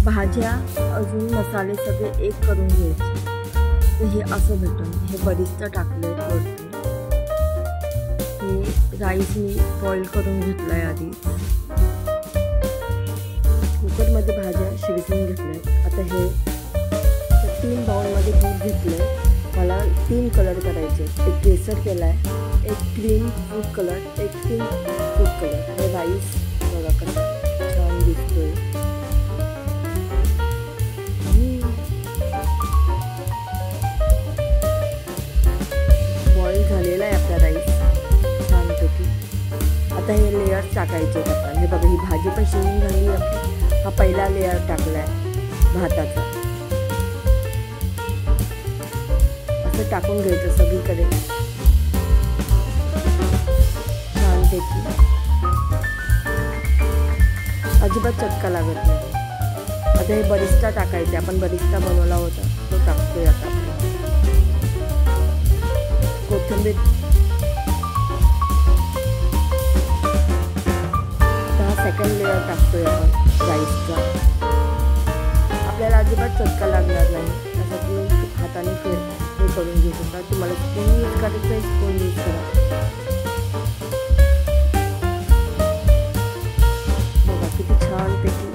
भाज्या अजून मसाले सगळे एक करून घ्यायचे. तर हे असं भेटून हे बरिस्ता टाकलंय वरती. हे राईस मी बॉईल करून घेतलाय आधी. कुकरमध्ये भाज्या शिजवून घेतल्यात. आता हे 3 बाउलमध्ये दूध घेतलंय. मला 3 कलर करायचे. एक केसर केलाय, एक क्रीम फूड कलर, एक पिंक फूड कलर. हे राईस बघा कसा छान दिसतोय. बॉईल झालेला आहे आपला राईस छानपैकी. आता हे लेयर टाकायचे आपण. हे बघा ही भाजी पण शिजून झाली आपली. हा पहिला लेयर टाकलाय भाताचा. असं टाकून घ्यायचं सगळीकडे छानपैकी. अजिबात चटका लागत नाही. आता हे बरिस्ता टाकायचे. आपण बरिस्ता बनवला होता तो टाकतोय आता आपण. कोथिंबीर. आता हा सेकंड लेअर टाकतोय आपण राईसचा. आपल्याला अजिबात चटका लागणार नाही. असं तुम्ही हाताने हे करून घेऊ शकता. तुम्हाला स्पून यूज करायचं आहे स्पून यूज करा. बघा किती छानपैकी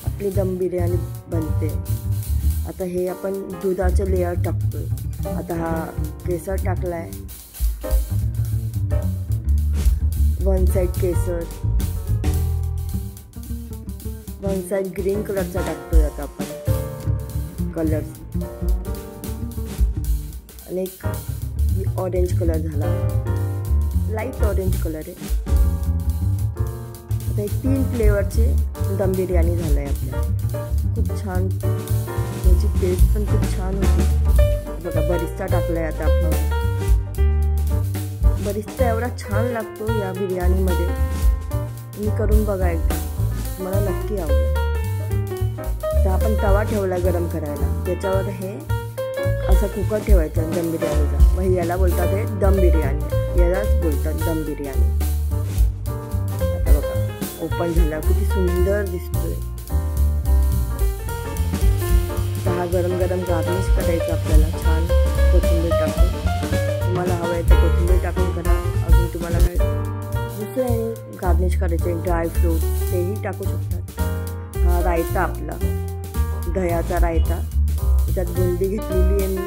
आपली दम बिर्याणी बनते. आता हे आपण दुधाचे लेअर टाकतोय. आता हा केसर टाकलाय. 1 साइड केसर, 1 साइड ग्रीन कलरचा टाकतोय आता आपण कलर. आणि एक ऑरेंज कलर झाला, लाईट ऑरेंज कलर आहे. आता 3 फ्लेवरचे दम बिर्याणी झालंय आपल्या. खूप छान. याची टेस्ट पण खूप छान होती. बघा बरिस्ता टाकलाय आता आपण. बरिस्ता एवढा छान लागतो या बिर्याणीमध्ये. मी करून बघा एकदा, मला नक्की आवडेल. तर आपण तवा ठेवला गरम करायला. त्याच्यावर हे असं कुकर ठेवायचं दम बिर्याणीचा. मग याला बोलतात हे दम बिर्याणी. यालाच बोलतात दम बिर्याणी. आता बघा ओपन झाला. किती सुंदर दिसतोय. हा गरम गरम गार्निश करायचं आपल्याला छान कोथिंबीर टाकून. तुम्हाला हवं आहे तर कोथिंबीर टाकून करा. अजून तुम्हाला काय दुसरे गार्निश करायचे ड्रायफ्रूट तेही टाकू शकतात. हा रायता आपला दह्याचा रायता. त्यात बुंदी घेतलेली आहे मी.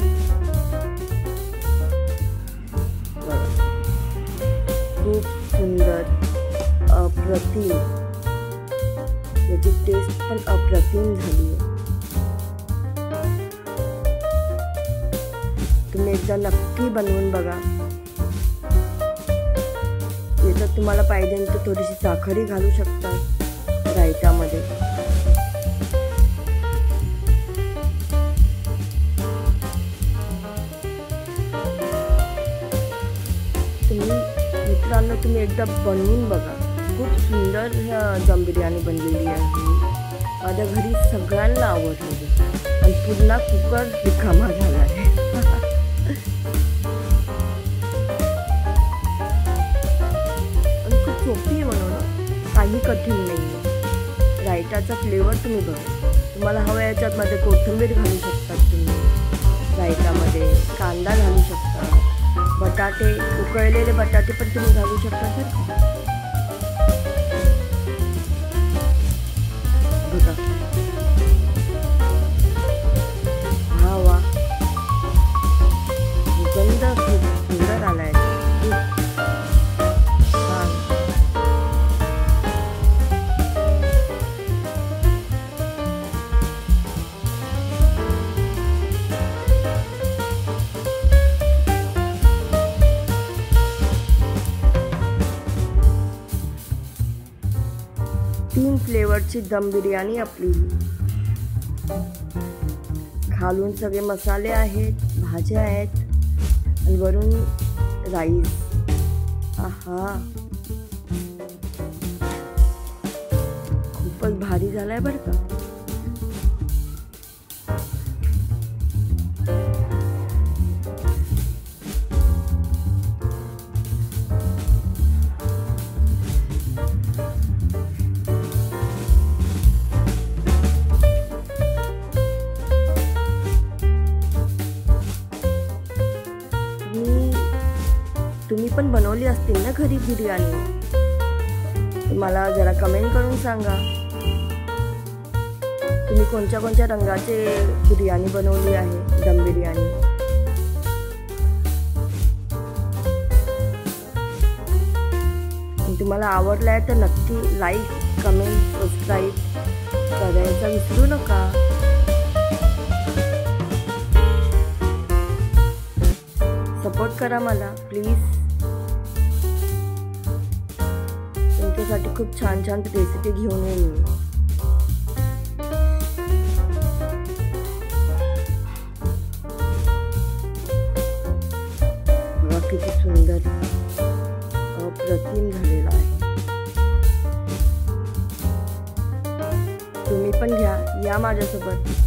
खूप सुंदर अप्रतिम. याची टेस्ट पण अप्रतिम झाली आहे. तुम्ही एकदा नक्की बनवून बघा. याच्यात तुम्हाला पाहिजे तर थोडीशी साखरही घालू शकता रायतामध्ये. मित्रांनो तुम्ही एकदा बनवून बघा. खूप सुंदर दम बिर्याणी बनलेली आहे. माझ्या घरी सगळ्यांना आवडली आणि पुन्हा कुकर रिकामा झाला आहे. आणि खूप सोपी आहे बनवणं. काही कठीण नाही. रायताचा फ्लेवर तुम्ही बघा. तुम्हाला हवं याच्यामध्ये कोथिंबीर घालू शकतात तुम्ही. रायतामध्ये कांदा घालू शकता. बटाटे उकळलेले बटाटे पण तुम्ही घालू शकता. बघा हा वा गंध खूप सुंदर आलाय. छान. 3 फ्लेवरची दम बिर्याणी आपली. खालून सगळे मसाले आहेत, भाज्या आहेत आणि वरून राईस. आहा खूपच भारी झालाय बरं का. पण बनवली असतील ना घरी बिर्याणी? मला जरा कमेंट करून सांगा तुम्ही कोणत्या कोणत्या रंगाचे बिर्याणी बनवली आहे, दम बिर्याणी. तुम्हाला आवडला आहे तर नक्की लाईक, कमेंट, सबस्क्राईब करायचं विसरू नका. सपोर्ट करा मला प्लीज. तुमच्यासाठी खूप छान छान रेसिपी घेऊन येईन मी. बघा किती सुंदर, अप्रतिम झालेला आहे. तुम्ही पण घ्या, या माझ्यासोबत.